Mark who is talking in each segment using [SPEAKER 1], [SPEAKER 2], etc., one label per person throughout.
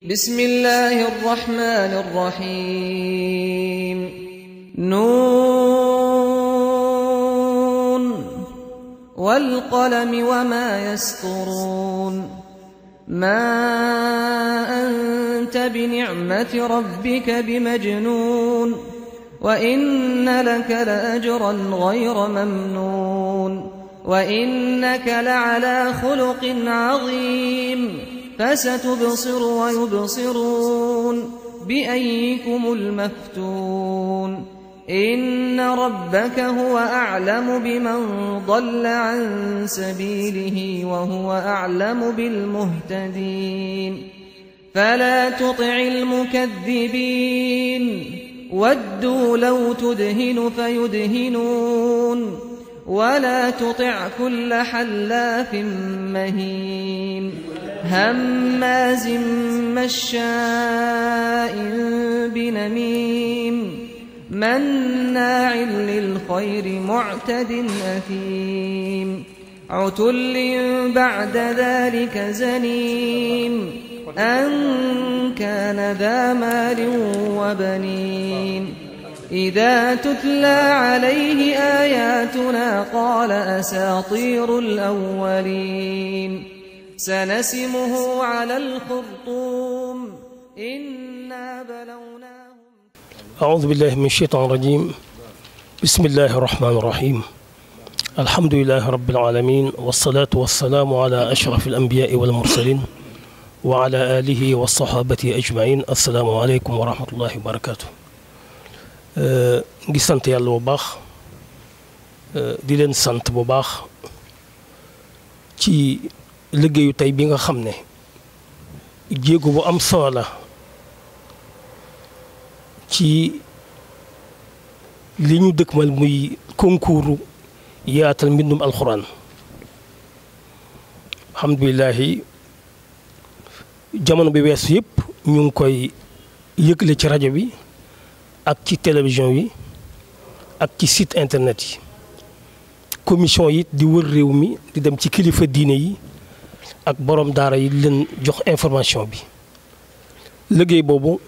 [SPEAKER 1] بسم الله الرحمن الرحيم نون والقلم وما يسطرون ما أنت بنعمة ربك بمجنون وإن لك لأجرا غير ممنون وإنك لعلى خلق عظيم فستبصر ويبصرون بأيكم المفتون إن ربك هو أعلم بمن ضل عن سبيله وهو أعلم بالمهتدين فلا تطع المكذبين ودوا لو تدهن فيدهنون ولا تطع كل حلاف مهين هماز مشاء بنميم مناع للخير معتد أثيم عتل بعد ذلك زنيم أن كان ذا مال وبنين إذا تتلى عليه آياتنا قال أساطير الأولين سنسمه على الخرطوم إنا بلوناهم.
[SPEAKER 2] أعوذ بالله من الشيطان الرجيم. بسم الله الرحمن الرحيم. الحمد لله رب العالمين والصلاة والسلام على أشرف الأنبياء والمرسلين وعلى آله والصحابة أجمعين. السلام عليكم ورحمة الله وبركاته. ngi sant yàlla bu baax di leen sant bu baax ci liggéeyu tey bi nga xam ne jéego bu am solo la ci li ñu dëkkmal muy concours yaatal mbindum alxuraan. alhamdulilahi jamono bi weesu yëpp ñu ngi koy yëgle ci rajo bi ak ci télévision yi ak ci site internet yi. commission yi di wër réew mi di dem ci kilifa diine yi ak borom daara yi leen jox information bi. liggéey boobu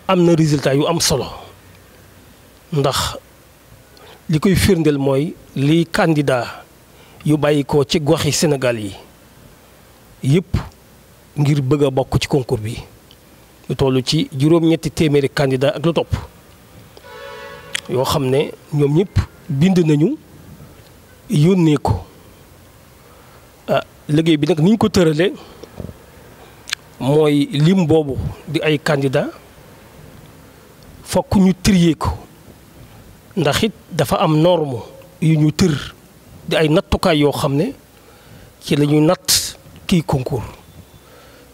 [SPEAKER 2] am na résultat yu am solo ndax li koy firndeel mooy li candidat yu bàyyi ko ci goxi Sénégal yi yëpp ngir bëgg a bokk ci concours bi. lu toll ci juróom-ñetti téeméeri candidat ak lu topp yoo xam ne ñoom ñëpp bind nañu yónnee ko. liggéey bi nag ni ñu ko tëralee mooy lim boobu di ay candidat fokk ñu trier ko ndax it dafa am norme yu ñu tër di ay nattukaay yoo xam ne ci la ñuy natt kii concours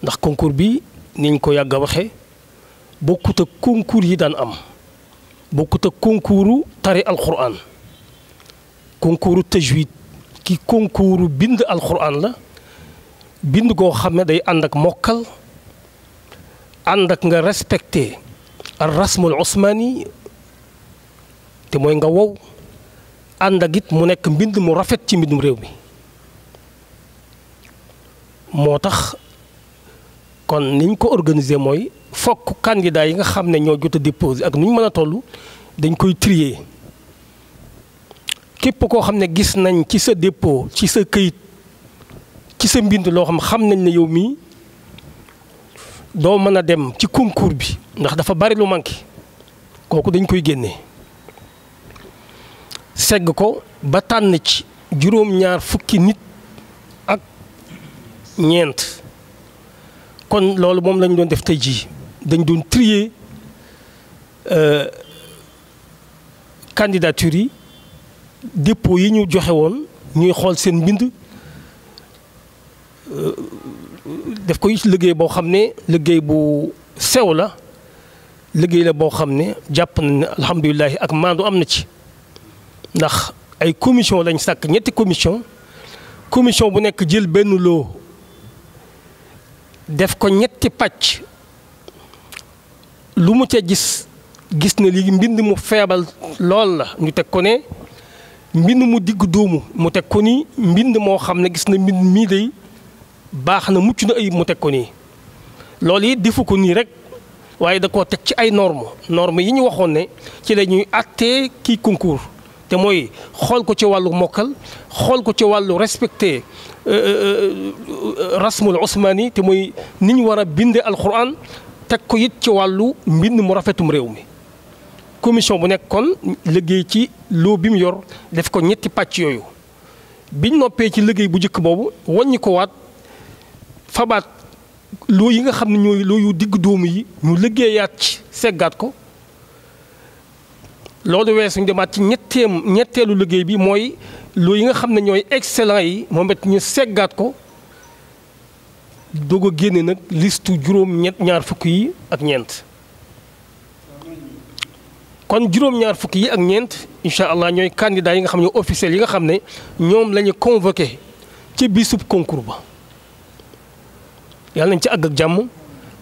[SPEAKER 2] ndax concours bi niñ ko yàgg a waxee bokkut ak concours yi daan am bokkut ak concours tari alxuraan concours tajwid ki concours bind alxuraan la bind koo xam ne day ànd ak mokkal ànd ak nga respecté ar rasmul osmani te mooy nga wow ànd ak it mu nekk mbind mu rafet ci mbindum réew mi. moo tax kon niñ ko organiser mooy fokk candidat yi nga xam ne ñoo jot a déposé ak nu ñu mën a toll dañ koy trier képp koo xam ne gis nañ ci sa dépôt ci sa këyit ci sa mbind loo xam nañ ne yow mii doo mën a dem ci concours bi ndax dafa bari lu manqué kooku dañ koy génnee segg ko ba tànn ci juróom-ñaar fukki nit ak ñeent. kon loolu moom lañ doon def tey jii dañ doon trier candidature yi dépôt yi ñu joxe woon ñuy xool seen mbind def ko liggéey boo xam ne liggéey bu sew la liggéey la boo xam ne jàpp nañ ne alhamdulilah ak maandu am na ci ndax ay commission lañ sàkk ñetti commission bu nekk jël benn loo def ko ñetti pàcc lu mu ca gis ne lii mbind mu feebal lool la ñu teg ko ne mbind mu digg dóomu mu teg ko ni mbind moo xam ne gis na mbind mii day baax na mucc na ayib mu teg ko nii loolu it defu ko nii rek waaye da koo teg ci ay normes yi ñu waxoon ne ci la ñuy attee kii concours te mooy xool ko ci wàllu mokkal xool ko ci wàllu respecté rasmul usmani te mooy ni ñu war a bindee alquran teg ko it ci wàllu mbind mu rafetum réew mi. commission bu nekk kon liggéey ci loo bi mu yor def ko ñetti pàcc yooyu biñ noppee ci liggéey bu njëkk boobu wàññi ko waat fabaat loo yi nga xam ne ñooy loo yu digg dóomu yi ñu liggéeyaat ci seggaat ko. loolu weesu ñu demaat ci ñetteelu liggéey bi mooy loo yi nga xam ne ñooy excellent yi moom it ñu seggaat ko doog a génne nag liste juróom-ñaar fukk yi ak ñeent. kon juróom-ñaar fukk yi ak ñeent incha allah ñooy candidats yi nga xam ne officiels yi nga xam ne ñoom la ñu convoqué ci bisub concours ba yàlla nañ ci àgg ak jàmm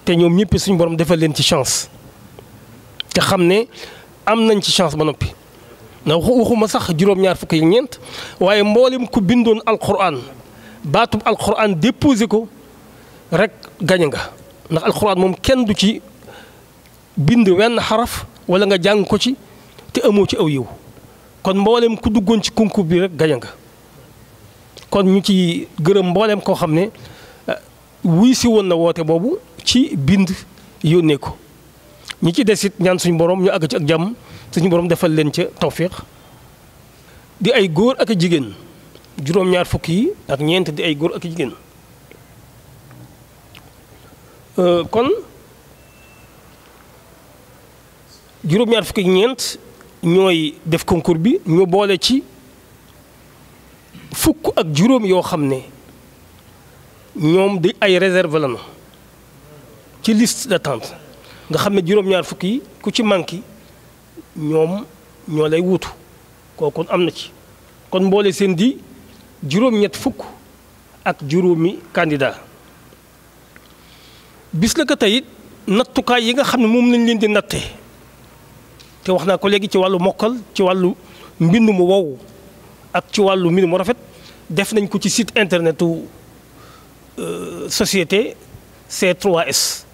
[SPEAKER 2] te ñoom ñëpp suñu borom defal leen ci chance te xam ne am nañ ci chance ba noppi ndax waxuma sax juróom-ñaar fukk yi ak ñeent waaye mboolem ku bindoon alquran baatub alquran déposé ko rek gañe nga ndax alquran moom kenn du ci bind wenn xaraf. wala nga jàng ko ci te amoo ci aw yiw kon mboolem ku duggoon ci concours bi rek gañe nga kon ñu ci gërëm mboolem koo xam ne wuy si woon na woote boobu ci bind yónnee ko ñi ci des it ñaan suñu borom ñu àgg ci ak jàmm suñu borom defal leen ca tawfiq di ay góor ak a jigéen juróom-ñaar fukk yi ak ñeent di ay góor ak a jigéen kon juróom-ñaar fukki ñeent ñooy def concours bi ñu boole ci fukk ak juróom yoo xam ne ñoom di ay réserve lañu ci liste d'attente nga xam ne juróom-ñaar fukk yi ku ci manqué ñoom ñoo lay wuutu kooku am na ci kon mboole seen di juróom-ñett fukk ak juróomi candidat bis la ko tey nattukaay yi nga xam ne moom lañ leen di nattee te wax naa ko léegi ci wàllu mokkal ci wàllu mbind mu wow ak ci wàllu mbind mu rafet def nañ ko ci site internetu société C3S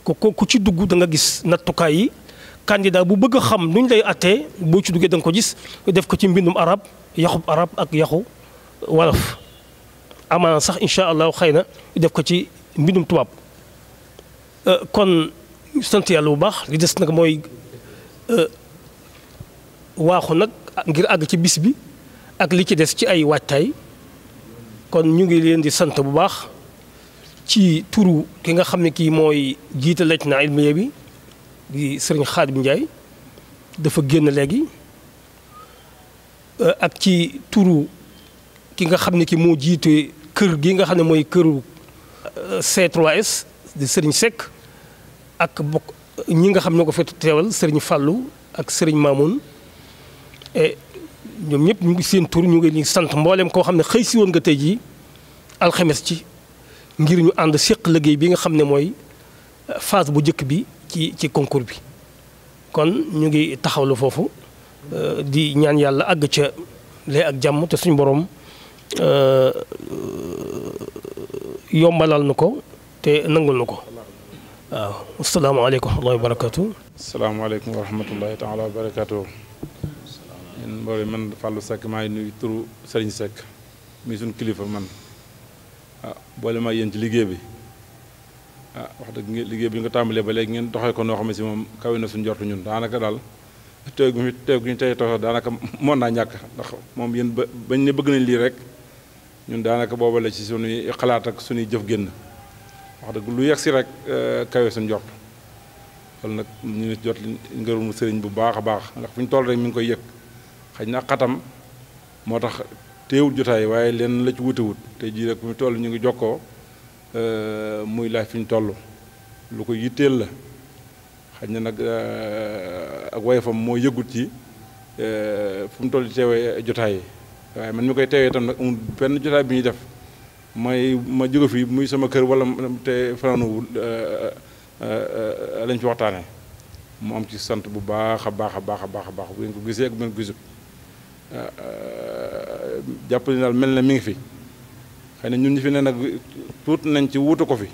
[SPEAKER 2] ku ci dugg da nga gis nattukaay yi candidat bu bëgg a xam nuñ lay attee boo ci duggee da nga ko gis def ko ci mbindum arab yaxub arab ak yaxu wolof amaana sax incha allah xëy na def ko ci mbindum tubaab kon sant yàlla bu baax li des nag mooy waaxu nag ngir àgg ci bis bi ak li ci des ci ay waajtaay kon ñu ngi leen di sant bu baax ci turu ki nga xam ne kii mooy jiite lajna ilmiya bi di sëriñ Xaadim Njaay dafa génn léegi ak ci turu ki nga xam ne ki moo jiite kër gi nga xam ne mooy këru C3S di sëriñ Seck ak bokk ñi nga xam ne ko fa teewal sëriñ Fallou ak sëriñ Mamoun et ñoom ñëpp ñu ngi seen tur ñu ngi sant mboolem koo xam ne xëy si woon nga tey jii alxames ci ngir ñu ànd séq liggéey bi nga xam ne mooy phase bu njëkk bi ci concours bi. kon ñu ngi taxawlu foofu di ñaan yàlla àgg ca lee ak jàmm te suñu borom yombalal na ko te nangul na ko. waaw asalaamaaleykum wa rahmatullahi wa barakatu.
[SPEAKER 3] asalaamaaleykum wa rahmatullahi taala wa barakatu. yéen mbooloo man Fallou Seck maa ngi nuyu turu Serigne Seck muy suñu kilifa man boole maa yéen ci liggéey bi wax dëgg liggéey bi nga tàmbalee ba léegi ngeen doxee ko noo xam ne si moom kawe na suñu jortu ñun daanaka daal teew gu ñu tey toog daanaka mën naa ñàkk ndax moom yéen bañ ne bëgg nañ lii rek ñun daanaka booba la ci suñuy xalaat ak suñuy jëf génn. wax dëgg lu yegg si rek kawe suñ jot loolu nag ñu ngi jot ngërëmu sëriñ bu baax a baax ndax fu ñu toll rek mi ngi koy yëg xëy na xatam moo tax teewul jotaay waaye leen la ci wutiwut te jii rek fu ñu toll ñu ngi jokkoo muy laaj fi ñu toll lu ko yitteel la xëy na nag ak woyofam moo yëgut ci fu mu toll teewee jotaay yi waaye man mi koy teewee itam nag amul benn jotaay bi ñuy def ma jóge fii muy sama kër wala te fanaanowul lañ fi waxtaanee mu am ci sant bu baax a baax a baax a baax a baax bu ngeen ko gisee ak bu ngeen ko gisut jàppale daal mel na mi ngi fi xëy na ñun ñi fi ne nag tuut nañ ci wuutu ko fi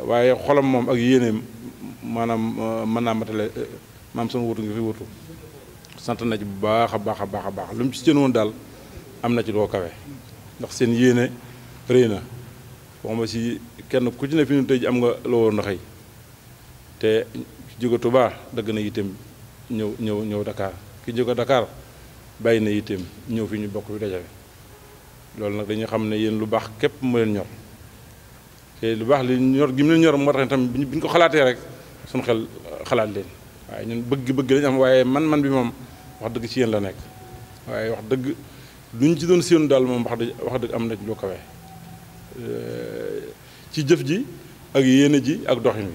[SPEAKER 3] waaye xolam moom ak yéeneem maanaam mën naa matale maam sama wutu ngi fi wutu sant na ci bu baax a baax a baax a baax lu mu ci jën woon daal am na ci loo kawe ndax seen yéene rëy na waxuma si kenn ku ci ne fi ñu tey ji am nga loo woon na xëy te jóge Touba dëgg na itam ñëw Dakar ki jóge Dakar bàyyi na itam ñëw fi ñu bokk fi dajale loolu nag dañuy xam ne yéen lu baax képp mu leen ñor te lu baax li ñor gi mu leen ñor moo tax tam bi ñu ko xalaatee rek suñu xel xalaat leen waaye ñun bëgg lañu am waaye man bi moom wax dëgg ci yéen la nekk waaye wax dëgg lu ñu ci doon séenu daal moom wax dëgg am na ci lu kawe ci jëf ji ak yéene ji ak doxin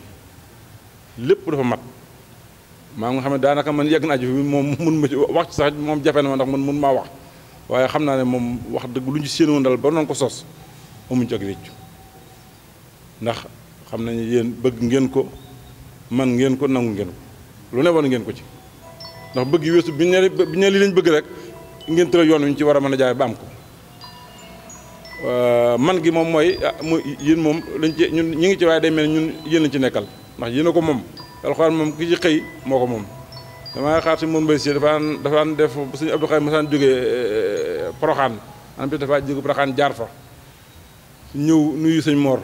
[SPEAKER 3] wi lépp dafa mat maa nga xam ne daanaka man yegg naa ji fi moom mun ma ci wax ci sax moom jafe na ma ndax man mun maa wax waaye xam naa ne moom wax dëgg lu ñu ci séenu woon daal ba noonu ko sos amuñ ci ak réccu ndax xam nañu yéen bëgg ngeen ko man ngeen ko nangu ngeen ko lu ne woon ngeen ko ci ndax bëgg yi weesu bi ne li lañ bëgg rek ngeen tëral yoon wi ñu ci war a mën a jaay ba am ko man gi moom mooy mu yéen moom lañ ci ñun ñi ngi ci waaye day mel ñun yéen lañ ci nekkal ndax yéen a ko moom alxuraan moom ki ci xëy moo ko moom damaa xaar si moom mbay si dafa daan def suñu Abdou Xaye masaan jógee Poroxaan an bi dafa jóge Poroxaan jaar fa ñëw nuyu sëñ Mor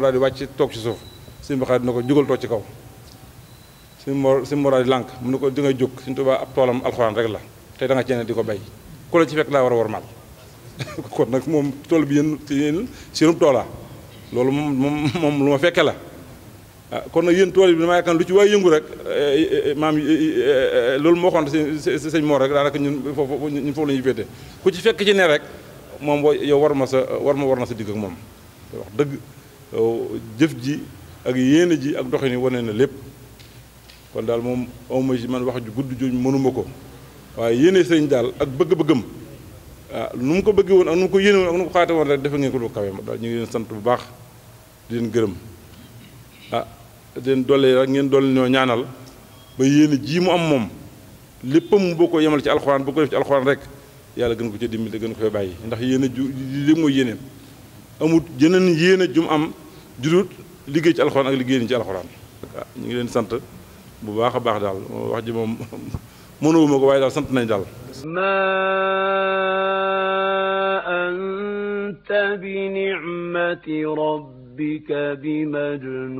[SPEAKER 3] daal di wàcc toog ci suuf sëñ Baxaar dina ko jógal toog ci kaw sëñ Mor daal di lànk mu ne ko di nga jóg suñu Tuubaa ab toolam alxuraan rek la te da nga ceene di ko bay ku la ci fekk laa war a war mal kon nag moom tool bi yéen seenum toola loolu moom lu ma fekke la kon nag yéen tool bi damaa yaakaar lu ci waay yëngu rek maam loolu moo waxoon sëñ Mor rek daanaka ñun foofu la ñuy féete ku ci fekk ci ne rek moom yow war na sa digg ak moom te wax dëgg jëf ji ak yéene ji ak doxin yi wane na lépp kon daal moom awma ci man wax ju gudd jooju mënuma ko waaye yéene sëñ daal ak bëgg-bëggam nu mu ko bëggee woon ak nu mu ko yéene woon ak nu mu ko xaate woon rek defe ngeen ko lu kawe daal ñu ngi leen sant bu baax di leen gërëm di leen dolli rek ngeen dolli ñoo ñaanal ba yéene ji mu am moom léppam mu boo ko yemal ci alxuraan boo ko def ci alxuraan rek yàlla gën ko ci dimbali gën ko fay bàyyi ndax yéene ju léegi mooy yéeneem amut jeneen yéene ju mu am jurut liggéey ci alxuraan ak liggéey ni ci alxuraan ñu ngi leen sant bu baax a baax daal wax ji moom mënuwuma ko waaye daal sant nañ daal
[SPEAKER 4] ma anta bi ni'mati rabbika bi majnun